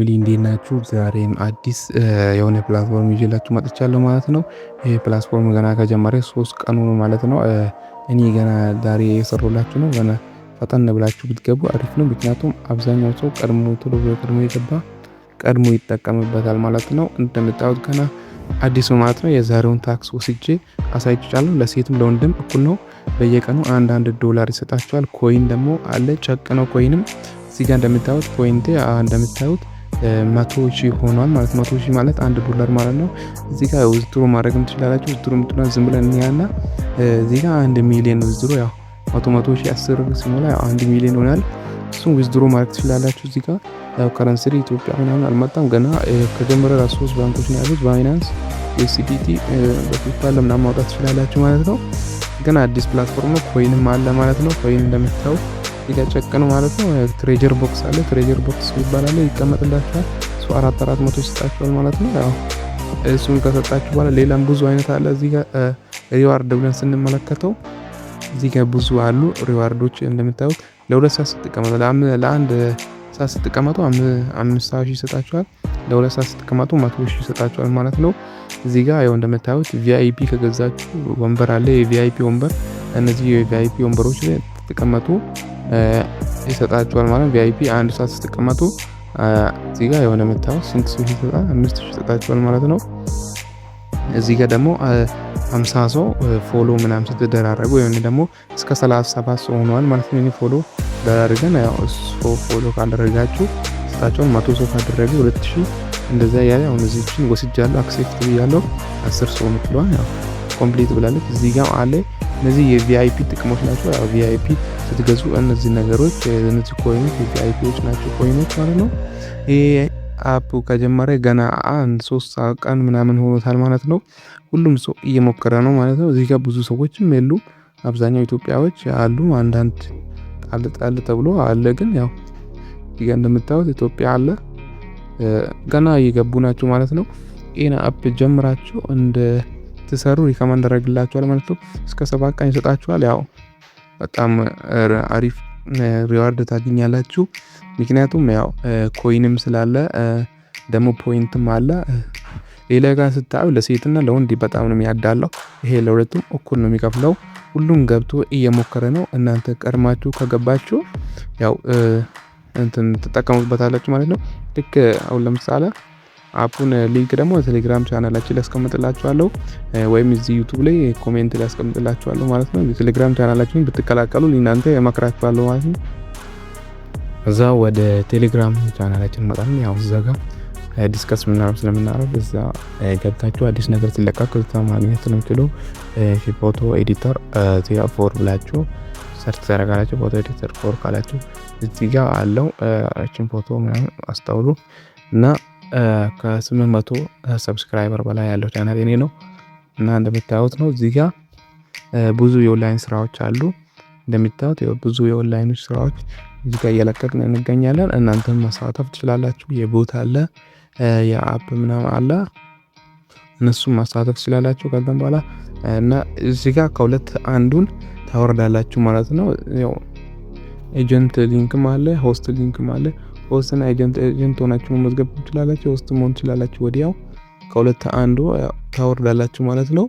እንዴት ናችሁ? ዛሬም አዲስ የሆነ ፕላትፎርም ይዤላችሁ መጥቻለሁ ማለት ነው። ይሄ ፕላትፎርም ገና ከጀመረ 3 ቀኑ ነው ማለት ነው። እኔ ገና ዛሬ የሰራሁላችሁ ነው። ገና ፈጠን ብላችሁ ብትገቡ አሪፍ ነው። ምክንያቱም አብዛኛው ሰው ቶሎ ብሎ ቀድሞ የገባ ቀድሞ ይጠቀምበታል ማለት ነው። እንደምታዩት ገና አዲስ ነው ማለት ነው። የዛሬውን ታክስ ወስጄ አሳይቻለሁ። ለሴትም ለወንድም እኩል ነው። በየቀኑ አንድ ዶላር ይሰጣቸዋል። ኮይን ደግሞ አለ። ጨቅ ነው ኮይንም እዚህ ጋር እንደምታዩት ፖይንቴ እንደምታዩት 100,000 ሆኗል ማለት 100,000 ማለት $1 ማለት ነው። እዚህ ጋር ዊዝድሮ ማድረግ ትችላላችሁ። ዊዝድሮ የምትሉት ዝም ብለን እንያና እዚህ ጋር 1 ሚሊዮን ዊዝድሮ ያው 100,000 10 ሲሞላ 1 ሚሊዮን ይሆናል። እሱም ዊዝድሮ ማድረግ ትችላላችሁ። እዚህ ጋር ያው ከረንሲ ኢትዮጵያ ምናምን አልመጣም ገና ከጀመረ ራሱ 3 ባንኮች ነው ያሉት ባይናንስ፣ USDT በፔፓል ምናምን ማውጣት ትችላላችሁ ማለት ነው። ግን አዲስ ፕላትፎርም ነው። ኮይንም አለ ማለት ነው። ኮይን እንደምታዩት ይገጨቅ ነው ማለት ነው። ትሬጀር ቦክስ አለ። ትሬጀር ቦክስ ይባላል ይቀመጥላችኋል። እሱ 400 ይሰጣችኋል ማለት ነው። ያው እሱን ከሰጣችሁ በኋላ ሌላም ብዙ አይነት አለ። እዚህ ጋር ሪዋርድ ብለን ስንመለከተው እዚህ ጋር ብዙ አሉ ሪዋርዶች እንደምታዩት ለሁለት ሰዓት ስትቀመጡ ለአንድ ሰዓት ስትቀመጡ 5,000 ይሰጣችኋል። ለሁለት ሰዓት ስትቀመጡ 100,000 ይሰጣችኋል ማለት ነው። እዚህ ጋር ያው እንደምታዩት ቪአይፒ ከገዛችሁ ወንበር አለ። የቪአይፒ ወንበር እነዚህ የቪአይፒ ወንበሮች ላይ ተቀመጡ ይሰጣችኋል ማለት ነው። ቪአይፒ አንድ ሰዓት ስትቀመጡ እዚህ ጋር የሆነ መታው ስንት ሰው ይሰጣል? 5,000 ይሰጣችኋል ማለት ነው። እዚህ ጋር ደግሞ 50 ሰው ፎሎ ምናምን ስትደራረጉ ወይም ደግሞ እስከ 37 ሰው ሆኗል ማለት ነው። እኔ ፎሎ ደራርገን ያው ፎሎ ካደረጋችሁ ይሰጣችኋል። 100 ሰው ካደረገ 2,000 እንደዛ ያለ አሁን እዚህችን ወስጃለሁ አክሴፕት ብያለሁ። 10 ሰው ምትሏል ያው ኮምፕሊት ብላለች። እዚህ ጋር አለ እነዚህ የቪአይፒ ጥቅሞች ናቸው። ያው ቪአይፒ ስትገዙ እነዚህ ነገሮች እነዚህ ኮይኖች የቪአይፒዎች ናቸው ኮይኖች ማለት ነው። ይሄ አፕ ከጀመረ ገና 3 ቀን ምናምን ሆኖታል ማለት ነው። ሁሉም ሰው እየሞከረ ነው ማለት ነው። እዚህ ጋር ብዙ ሰዎችም የሉ አብዛኛው ኢትዮጵያዎች አሉ። አንዳንድ ጣል ተብሎ አለ ግን ያው እዚህ ጋር እንደምታዩት ኢትዮጵያ አለ ገና እየገቡ ናቸው ማለት ነው። ይሄን አፕ ጀምራችሁ እንደ ትሰሩ ሪከመንድ አደርግላችኋል ማለት ነው። እስከ 7 ቀን ይሰጣችኋል። ያው በጣም አሪፍ ሪዋርድ ታገኛላችሁ። ምክንያቱም ያው ኮይንም ስላለ ደግሞ ፖይንትም አለ። ሌላ ጋር ስታዩ ለሴትና ለወንድ በጣም ነው የሚያዳለው። ይሄ ለሁለቱም እኩል ነው የሚከፍለው። ሁሉም ገብቶ እየሞከረ ነው። እናንተ ቀድማችሁ ከገባችሁ ያው እንትን ትጠቀሙበታላችሁ ማለት ነው። ልክ አሁን ለምሳሌ አፑን ሊንክ ደግሞ ቴሌግራም ቻናላችን ላይ አስቀምጥላችኋለሁ ወይም እዚህ ዩቲዩብ ላይ ኮሜንት ላይ አስቀምጥላችኋለሁ ማለት ነው። የቴሌግራም ቻናላችንን ብትቀላቀሉ እናንተ እመክራችኋለሁ ማለት ነው። እዛ ወደ ቴሌግራም ቻናላችን መጣን። ያው እዛ ጋር ዲስከስ ስለምናደርግ እዛ ገብታችሁ አዲስ ነገር ሲለቀቅ እዛ ማግኘት ነው የምትችሉ። ፎቶ ኤዲተር 04 ብላችሁ ሰርች ታደርጋላችሁ። ፎቶ ኤዲተር 4 ካላችሁ እዚህ ጋር አለው። እቺን ፎቶ ምናምን አስተውሉ እና ከ800 ሰብስክራይበር በላይ ያለው ቻናል የኔ ነው እና እንደምታዩት ነው። እዚህ ጋር ብዙ የኦንላይን ስራዎች አሉ። እንደምታዩት ብዙ የኦንላይን ስራዎች እዚህ ጋር እየለቀቅን እንገኛለን። እናንተም ማሳተፍ ትችላላችሁ። የቦት አለ የአፕ ምናምን አለ እነሱም ማሳተፍ ትችላላችሁ። ከዛም በኋላ እና እዚህ ጋር ከሁለት አንዱን ታወርዳላችሁ ማለት ነው። ያው ኤጀንት ሊንክም አለ ሆስት ሊንክም አለ። ሆስትና ኤጀንት ሆናችሁ መመዝገብ ትችላላችሁ። ሆስት መሆን ትችላላችሁ። ወዲያው ከሁለት አንዱ ታወርዳላችሁ ማለት ነው።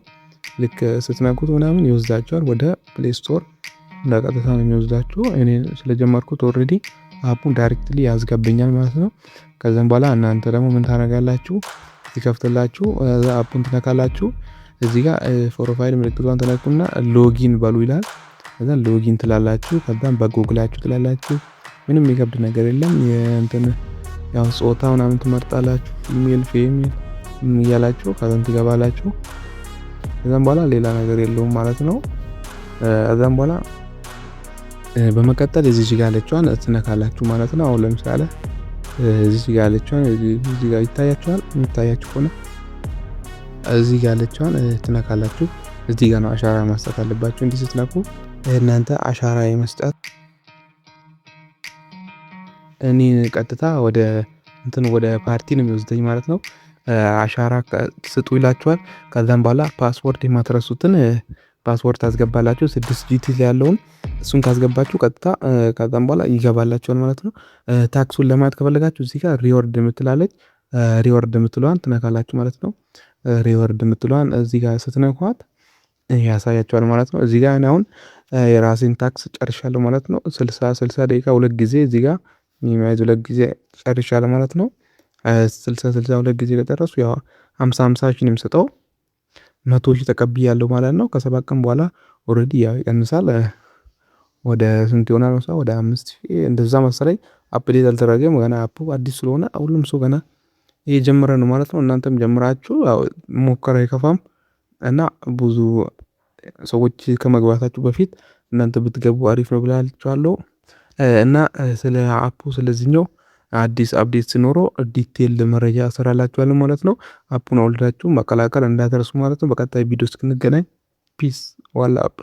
ልክ ስትነኩት ምናምን ይወስዳችኋል ወደ ፕሌይ ስቶር ለቀጥታ ነው የሚወስዳችሁ። እኔ ስለጀመርኩት ኦልሬዲ አፑን ዳይሬክትሊ ያስገብኛል ማለት ነው። ከዛም በኋላ እናንተ ደግሞ ምን ታደርጋላችሁ? ሲከፍትላችሁ አፑን ትነካላችሁ። እዚህ ጋር ፕሮፋይል ምልክቷን ትነኩና ሎጊን በሉ ይላል። ከዛ ሎጊን ትላላችሁ። ከዛም በጉግላችሁ ትላላችሁ። ምንም የሚከብድ ነገር የለም። የእንትን ያው ጾታ ምናምን ትመርጣላችሁ። ኢሜል ፌሜል እያላችሁ ከዛም ትገባላችሁ። ከዛም በኋላ ሌላ ነገር የለውም ማለት ነው። ከዛም በኋላ በመቀጠል እዚህ ጋር ያለችዋን ትነካላችሁ ማለት ነው። አሁን ለምሳሌ እዚህ ጋር ያለችዋን እዚህ ጋር ይታያችኋል። የሚታያችሁ ከሆነ እዚህ ጋር ያለችዋን ትነካላችሁ። እዚህ ጋር ነው አሻራ መስጠት አለባችሁ። እንዲህ ስትነኩ እናንተ አሻራ የመስጠት እኔ ቀጥታ ወደ ፓርቲ ነው የሚወስደኝ ማለት ነው። አሻራ ስጡ ይላችኋል። ከዛም በኋላ ፓስወርድ የማትረሱትን ፓስወርድ ታስገባላችሁ 6 ጂቲ ያለውን እሱን ካስገባችሁ ቀጥታ ከዛም በኋላ ይገባላችኋል ማለት ነው። ታክሱን ለማየት ከፈለጋችሁ እዚህ ጋር ሪወርድ የምትላለች ሪወርድ የምትለዋን ትነካላችሁ ማለት ነው። ሪወርድ የምትለዋን እዚህ ጋር ስትነኳት ያሳያችኋል ማለት ነው። እዚህ ጋር እኔ አሁን የራሴን ታክስ ጨርሻለሁ ማለት ነው። 60 ደቂቃ 2 ጊዜ እዚህ ጋር ሚኒማይዝ 2 ጊዜ ጨርሻለሁ ማለት ነው። 60 2 ጊዜ ከጨረሱ ያው 50 ሺህ ነው የሚሰጠው 100 ሺህ ተቀብያለሁ ማለት ነው። ከ7 ቀን በኋላ ኦልሬዲ ያው ይቀንሳል። ወደ ስንት ይሆናል መሰለህ? ወደ 5000 እንደዛ መሰለኝ። አፕዴት አልተደረገም ገና አፑ አዲስ ስለሆነ ሁሉም ሰው ገና እየጀመረ ነው ማለት ነው። እናንተም ጀምራችሁ ያው ሙከራ አይከፋም እና ብዙ ሰዎች ከመግባታችሁ በፊት እናንተ ብትገቡ አሪፍ ነው ብላችኋለሁ። እና ስለ አፑ ስለዚህኛው አዲስ አፕዴት ሲኖረው ዲቴል መረጃ እሰራላችኋለሁ ማለት ነው። አፑን አውርዳችሁ መቀላቀል እንዳትረሱ ማለት ነው። በቀጣይ ቪዲዮ እስክንገናኝ ፒስ ዋላ አፕ